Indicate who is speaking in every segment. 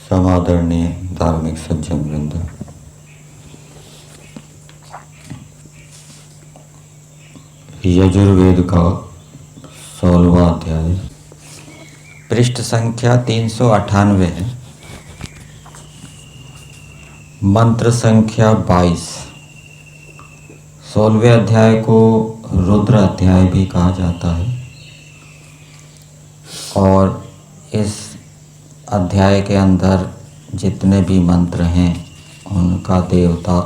Speaker 1: समादरणीय धार्मिक सज्जन वृंद, यजुर्वेद का 16वां अध्याय पृष्ठ संख्या 398 है। मंत्र संख्या 22। 16वें अध्याय को रुद्र अध्याय भी कहा जाता है और इस अध्याय के अंदर जितने भी मंत्र हैं उनका देवता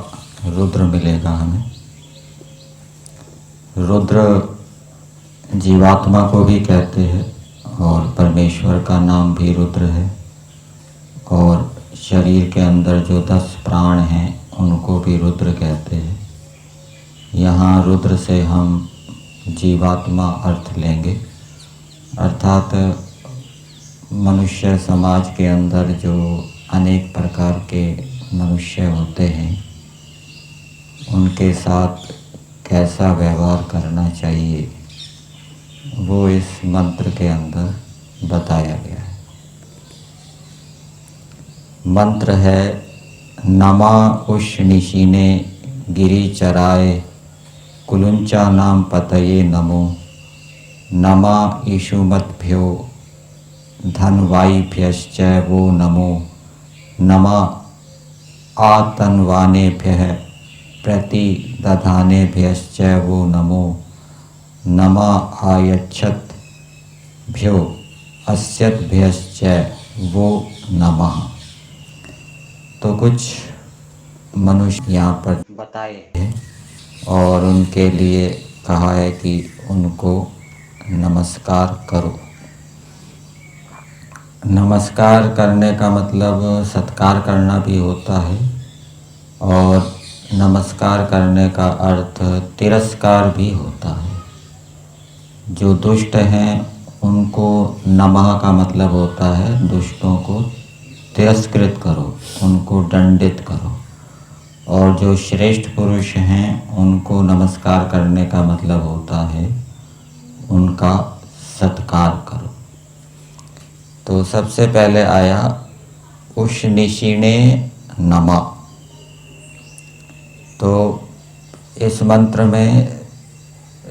Speaker 1: रुद्र मिलेगा हमें। रुद्र जीवात्मा को भी कहते हैं और परमेश्वर का नाम भी रुद्र है, और शरीर के अंदर जो 10 प्राण हैं उनको भी रुद्र कहते हैं। यहाँ रुद्र से हम जीवात्मा अर्थ लेंगे, अर्थात मनुष्य समाज के अंदर जो अनेक प्रकार के मनुष्य होते हैं उनके साथ कैसा व्यवहार करना चाहिए वो इस मंत्र के अंदर बताया गया है। मंत्र है नमा उष्णिशिने गिरि चराय कुलुंचा नाम पतये नमो नमा ईशुमद्भ्यो धनवायिभ्यश्च वो नमो नमा आतन्वानेभ्यः प्रतिदधानेभ्यश्च वो नमो नमा आयच्छद्भ्यो अस्यद्भ्यश्च वो नमः। तो कुछ मनुष्य यहाँ पर बताए हैं और उनके लिए कहा है कि उनको नमस्कार करो। नमस्कार करने का मतलब सत्कार करना भी होता है, और नमस्कार करने का अर्थ तिरस्कार भी होता है। जो दुष्ट हैं उनको नमः का मतलब होता है दुष्टों को तिरस्कृत करो, उनको दंडित करो, और जो श्रेष्ठ पुरुष हैं उनको नमस्कार करने का मतलब होता है उनका सत्कार करो। तो सबसे पहले आया उष्णिशिने नमा। तो इस मंत्र में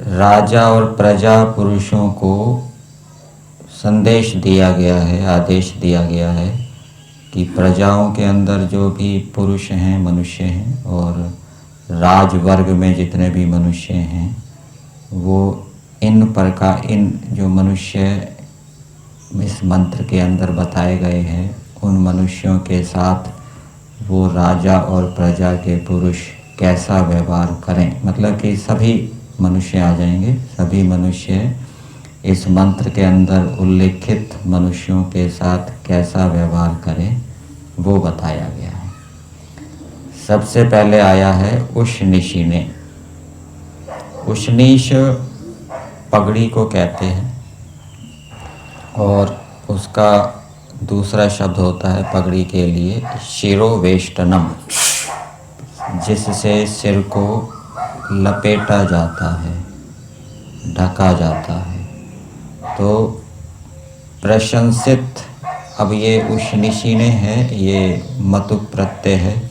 Speaker 1: राजा और प्रजा पुरुषों को संदेश दिया गया है, आदेश दिया गया है कि प्रजाओं के अंदर जो भी पुरुष हैं, मनुष्य हैं, और राजवर्ग में जितने भी मनुष्य हैं वो इन जो मनुष्य इस मंत्र के अंदर बताए गए हैं उन मनुष्यों के साथ वो राजा और प्रजा के पुरुष कैसा व्यवहार करें, मतलब कि सभी मनुष्य आ जाएंगे। सभी मनुष्य इस मंत्र के अंदर उल्लेखित मनुष्यों के साथ कैसा व्यवहार करें वो बताया गया है। सबसे पहले आया है उष्णिशिने। उष्णीश पगड़ी को कहते हैं और उसका दूसरा शब्द होता है पगड़ी के लिए शिरोवेष्टनम, जिससे सिर को लपेटा जाता है, ढका जाता है। तो प्रशंसित, अब ये उष्णिशिने है, ये मतु प्रत्यय है।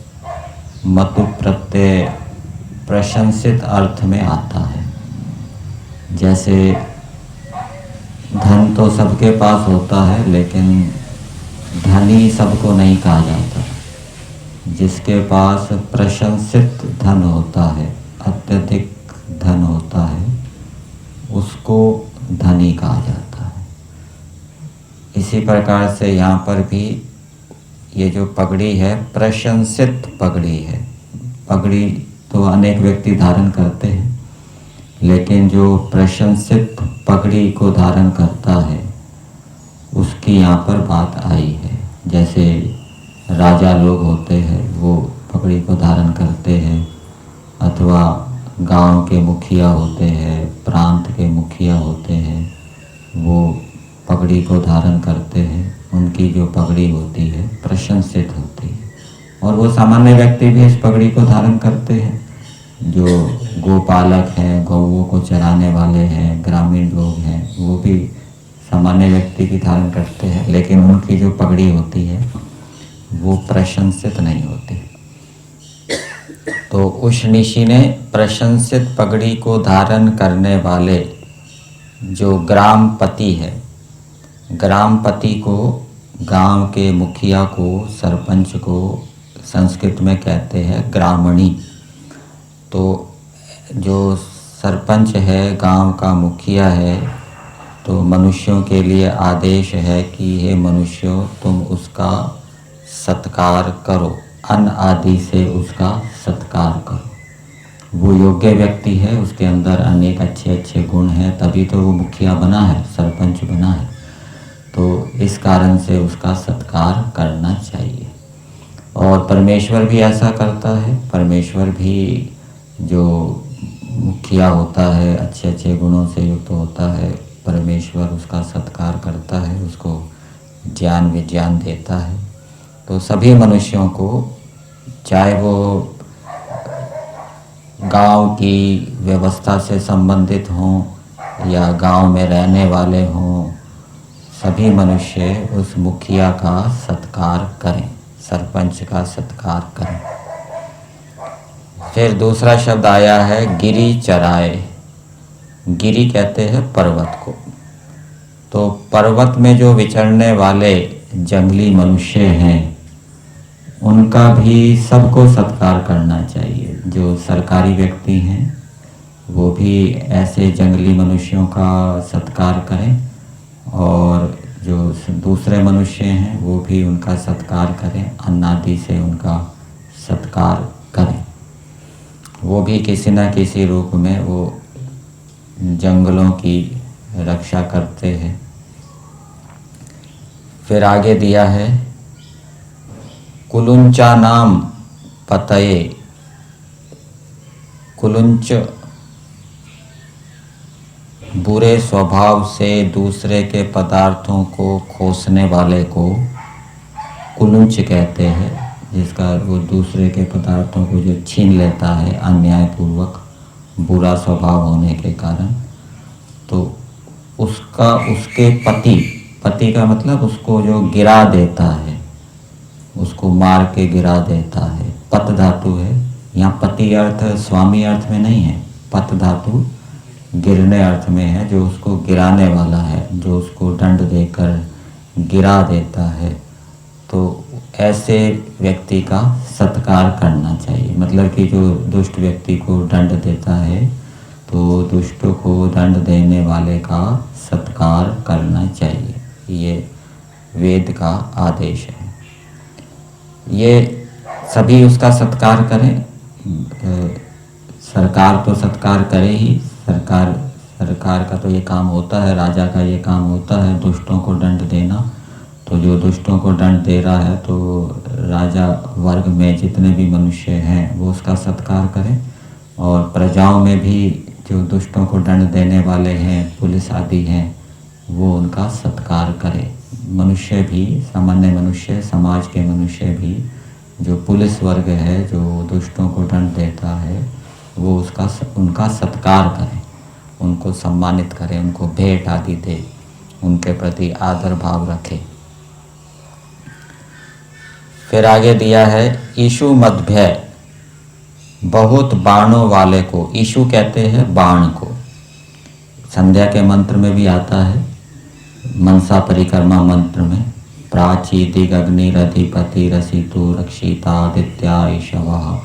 Speaker 1: मतु प्रत्यय प्रशंसित अर्थ में आता है। जैसे धन तो सबके पास होता है लेकिन धनी सबको नहीं कहा जाता। जिसके पास प्रशंसित धन होता है, अत्यधिक धन होता है, उसको धनी कहा जाता है। इसी प्रकार से यहाँ पर भी ये जो पगड़ी है प्रशंसित पगड़ी है। पगड़ी तो अनेक व्यक्ति धारण करते हैं, लेकिन जो प्रशंसित पगड़ी को धारण करता है उसकी यहाँ पर बात आई है। जैसे राजा लोग होते हैं वो पगड़ी को धारण करते हैं, अथवा गांव के मुखिया होते हैं, प्रांत के मुखिया होते हैं, वो पगड़ी को धारण करते हैं। उनकी जो पगड़ी होती है प्रशंसित होती है, और वो सामान्य व्यक्ति भी इस पगड़ी को धारण करते हैं। जो गोपालक हैं, गौओं को चराने वाले हैं, ग्रामीण लोग हैं, वो भी सामान्य व्यक्ति की धारण करते हैं, लेकिन उनकी जो पगड़ी होती है वो प्रशंसित नहीं होती। तो उशनीशी ने प्रशंसित पगड़ी को धारण करने वाले जो ग्रामपति है, ग्रामपति को, गांव के मुखिया को, सरपंच को संस्कृत में कहते हैं ग्रामणी। तो जो सरपंच है, गांव का मुखिया है, तो मनुष्यों के लिए आदेश है कि हे मनुष्यों, तुम उसका सत्कार करो, अन्न आदि से उसका सत्कार करो। वो योग्य व्यक्ति है, उसके अंदर अनेक अच्छे अच्छे गुण हैं, तभी तो वो मुखिया बना है, सरपंच बना है। तो इस कारण से उसका सत्कार करना चाहिए। और परमेश्वर भी ऐसा करता है। परमेश्वर भी जो मुखिया होता है, अच्छे अच्छे गुणों से युक्त होता है, परमेश्वर उसका सत्कार करता है, उसको ज्ञान विज्ञान देता है। तो सभी मनुष्यों को, चाहे वो गांव की व्यवस्था से संबंधित हों या गांव में रहने वाले हों, सभी मनुष्य उस मुखिया का सत्कार करें, सरपंच का सत्कार करें। फिर दूसरा शब्द आया है गिरी चराए। गिरी कहते हैं पर्वत को। तो पर्वत में जो विचरने वाले जंगली मनुष्य हैं, उनका भी सबको सत्कार करना चाहिए। जो सरकारी व्यक्ति हैं वो भी ऐसे जंगली मनुष्यों का सत्कार करें, और जो दूसरे मनुष्य हैं वो भी उनका सत्कार करें, अन्न आदि से उनका सत्कार करें। वो भी किसी न किसी रूप में वो जंगलों की रक्षा करते हैं। फिर आगे दिया है कुलुंचा नाम पतये। कुलुंच बुरे स्वभाव से दूसरे के पदार्थों को खोसने वाले को कुलुंच कहते हैं, जिसका वो दूसरे के पदार्थों को जो छीन लेता है अन्यायपूर्वक, बुरा स्वभाव होने के कारण। तो उसका, उसके पति का मतलब उसको जो गिरा देता है, उसको मार के गिरा देता है। पत धातु है यहाँ, पति अर्थ स्वामी अर्थ में नहीं है, पत धातु गिरने अर्थ में है, जो उसको गिराने वाला है, जो उसको दंड देकर गिरा देता है। तो ऐसे व्यक्ति का सत्कार करना चाहिए। मतलब कि जो दुष्ट व्यक्ति को दंड देता है, तो दुष्ट को दंड देने वाले का सत्कार करना चाहिए। ये वेद का आदेश है। ये सभी उसका सत्कार करें। सरकार तो सत्कार करे ही, सरकार का तो ये काम होता है, राजा का ये काम होता है दुष्टों को दंड देना। तो जो दुष्टों को दंड दे रहा है, तो राजा वर्ग में जितने भी मनुष्य हैं वो उसका सत्कार करें, और प्रजाओं में भी जो दुष्टों को दंड देने वाले हैं, पुलिस आदि हैं, वो उनका सत्कार करें। मनुष्य भी, सामान्य मनुष्य, समाज के मनुष्य भी, जो पुलिस वर्ग है जो दुष्टों को दंड देता है, वो उनका सत्कार करें, उनको सम्मानित करें, उनको भेंट आदि दे, उनके प्रति आदर भाव रखें। फिर आगे दिया है ईशु मध्य, बहुत बाणों वाले को। ईशु कहते हैं बाण को। संध्या के मंत्र में भी आता है, मनसा परिक्रमा मंत्र में, प्राची दिग अग्निरधिपति रसितु रक्षिता आदित्या ईशवः।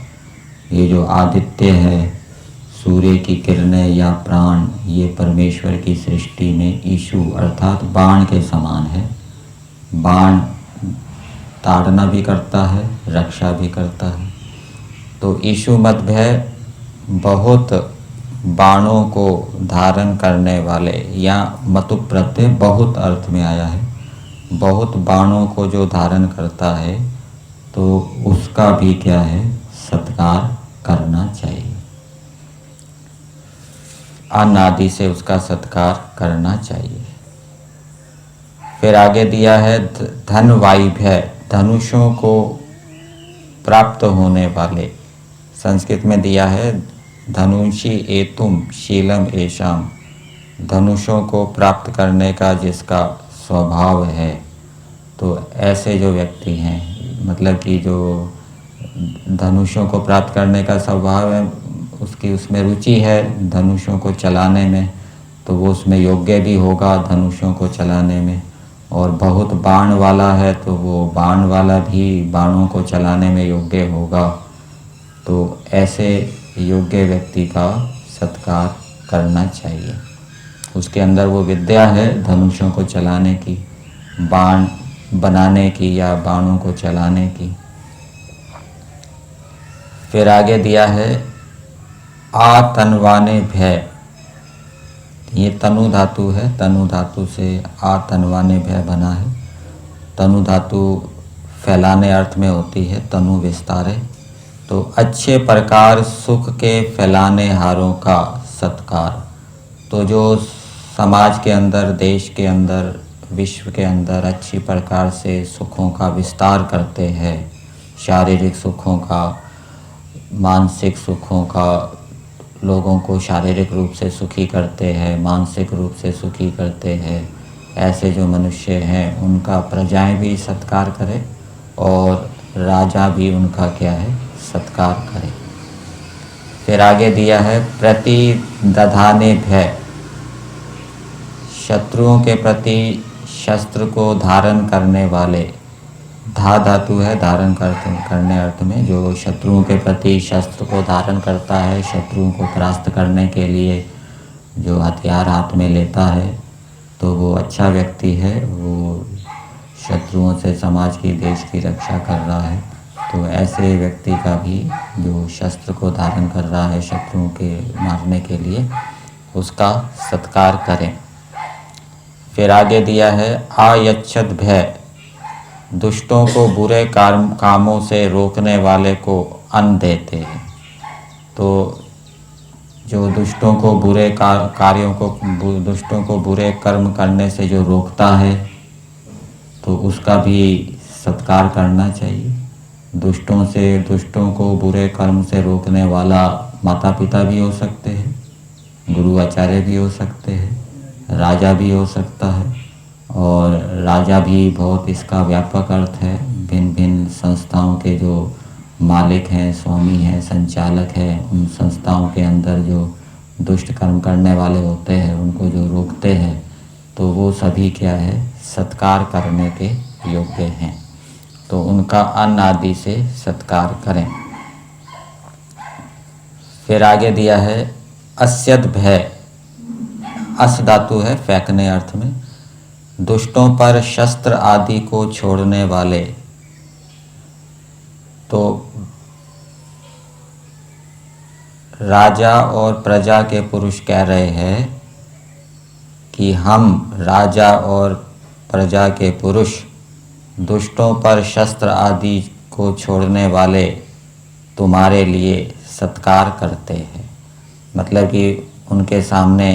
Speaker 1: ये जो आदित्य है, सूर्य की किरणें या प्राण, ये परमेश्वर की सृष्टि में ईशु अर्थात बाण के समान है। बाण ताड़ना भी करता है, रक्षा भी करता है। तो ईशु मध्य बहुत बाणों को धारण करने वाले, या मतु प्रत्यय बहुत अर्थ में आया है, बहुत बाणों को जो धारण करता है, तो उसका भी क्या है, सत्कार करना चाहिए। अन्न आदि से उसका सत्कार करना चाहिए। फिर आगे दिया है धन वाइभ्य, धनुषों को प्राप्त होने वाले। संस्कृत में दिया है धनुषी एतुम शीलम एशाम, धनुषों को प्राप्त करने का जिसका स्वभाव है। तो ऐसे जो व्यक्ति हैं, मतलब कि जो धनुषों को प्राप्त करने का स्वभाव है, उसकी उसमें रुचि है धनुषों को चलाने में, तो वो उसमें योग्य भी होगा धनुषों को चलाने में। और बहुत बाण वाला है तो वो बाण वाला भी बाणों को चलाने में योग्य होगा। तो ऐसे योग्य व्यक्ति का सत्कार करना चाहिए। उसके अंदर वो विद्या है धनुषों को चलाने की, बाण बनाने की या बाणों को चलाने की। फिर आगे दिया है आतन्वाने भय। ये तनु धातु है, तनु धातु से आतन्वाने भय बना है। तनु धातु फैलाने अर्थ में होती है, तनु विस्तारे। तो अच्छे प्रकार सुख के फैलाने हारों का सत्कार। तो जो समाज के अंदर, देश के अंदर, विश्व के अंदर अच्छी प्रकार से सुखों का विस्तार करते हैं, शारीरिक सुखों का, मानसिक सुखों का, लोगों को शारीरिक रूप से सुखी करते हैं, मानसिक रूप से सुखी करते हैं, ऐसे जो मनुष्य हैं उनका प्रजाएं भी सत्कार करें और राजा भी उनका क्या है, सत्कार करे। फिर आगे दिया है प्रति दधाने भय। शत्रुओं के प्रति शस्त्र को धारण करने वाले, धा धातु है धारण करने अर्थ में, जो शत्रुओं के प्रति शस्त्र को धारण करता है, शत्रुओं को परास्त करने के लिए जो हथियार हाथ में लेता है, तो वो अच्छा व्यक्ति है। वो शत्रुओं से समाज की, देश की रक्षा कर रहा है। तो ऐसे व्यक्ति का भी जो शस्त्र को धारण कर रहा है शत्रुओं के मारने के लिए, उसका सत्कार करें। फिर आगे दिया है आयच्छद भय। दुष्टों को बुरे कामों से रोकने वाले को अन्न देते हैं। तो जो दुष्टों को बुरे कार्यों को, दुष्टों को बुरे कर्म करने से जो रोकता है, तो उसका भी सत्कार करना चाहिए। दुष्टों को बुरे कर्म से रोकने वाला माता पिता भी हो सकते हैं, गुरु आचार्य भी हो सकते हैं, राजा भी हो सकता है। और राजा भी बहुत इसका व्यापक अर्थ है। भिन्न भिन्न संस्थाओं के जो मालिक हैं, स्वामी हैं, संचालक हैं, उन संस्थाओं के अंदर जो दुष्ट कर्म करने वाले होते हैं, उनको जो रोकते हैं, तो वो सभी क्या है, सत्कार करने के योग्य हैं। तो उनका अन्न आदि से सत्कार करें। फिर आगे दिया है अस्यद भय। अस धातु है फेंकने अर्थ में। दुष्टों पर शस्त्र आदि को छोड़ने वाले। तो राजा और प्रजा के पुरुष कह रहे हैं कि हम राजा और प्रजा के पुरुष दुष्टों पर शस्त्र आदि को छोड़ने वाले तुम्हारे लिए सत्कार करते हैं। मतलब कि उनके सामने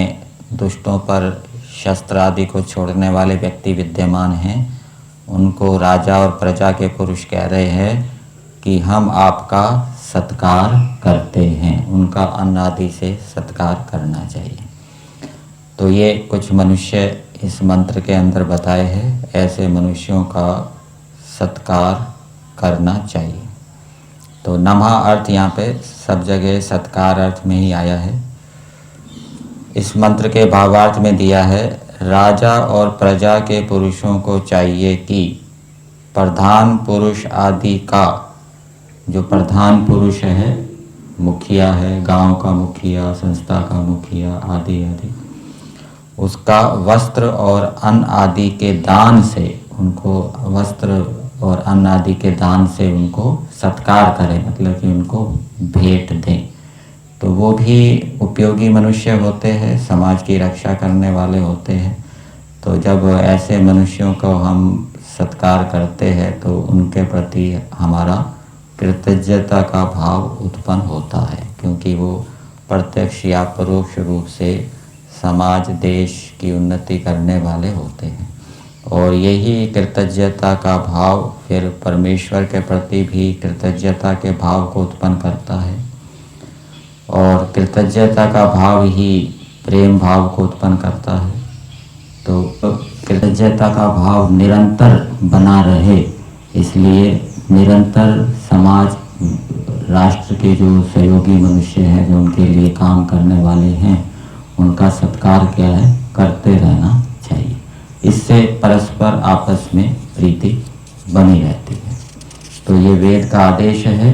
Speaker 1: दुष्टों पर शस्त्र आदि को छोड़ने वाले व्यक्ति विद्यमान हैं, उनको राजा और प्रजा के पुरुष कह रहे हैं कि हम आपका सत्कार करते हैं। उनका अन्न आदि से सत्कार करना चाहिए। तो ये कुछ मनुष्य इस मंत्र के अंदर बताए हैं, ऐसे मनुष्यों का सत्कार करना चाहिए। तो नमः अर्थ यहाँ पे सब जगह सत्कार अर्थ में ही आया है। इस मंत्र के भावार्थ में दिया है राजा और प्रजा के पुरुषों को चाहिए कि प्रधान पुरुष आदि का, जो प्रधान पुरुष है, मुखिया है, गांव का मुखिया, संस्था का मुखिया आदि आदि, उसका वस्त्र और अन्न आदि के दान से, उनको वस्त्र और अन्न आदि के दान से उनको सत्कार करें, मतलब कि उनको भेंट दें। तो वो भी उपयोगी मनुष्य होते हैं, समाज की रक्षा करने वाले होते हैं। तो जब ऐसे मनुष्यों को हम सत्कार करते हैं तो उनके प्रति हमारा कृतज्ञता का भाव उत्पन्न होता है, क्योंकि वो प्रत्यक्ष या परोक्ष रूप से समाज, देश की उन्नति करने वाले होते हैं। और यही कृतज्ञता का भाव फिर परमेश्वर के प्रति भी कृतज्ञता के भाव को उत्पन्न करता है, और कृतज्ञता का भाव ही प्रेम भाव को उत्पन्न करता है। तो कृतज्ञता का भाव निरंतर बना रहे, इसलिए निरंतर समाज, राष्ट्र के जो सहयोगी मनुष्य हैं, जो उनके लिए काम करने वाले हैं, उनका सत्कार क्या है, करते रहना चाहिए। इससे परस्पर आपस में प्रीति बनी रहती है। तो ये वेद का आदेश है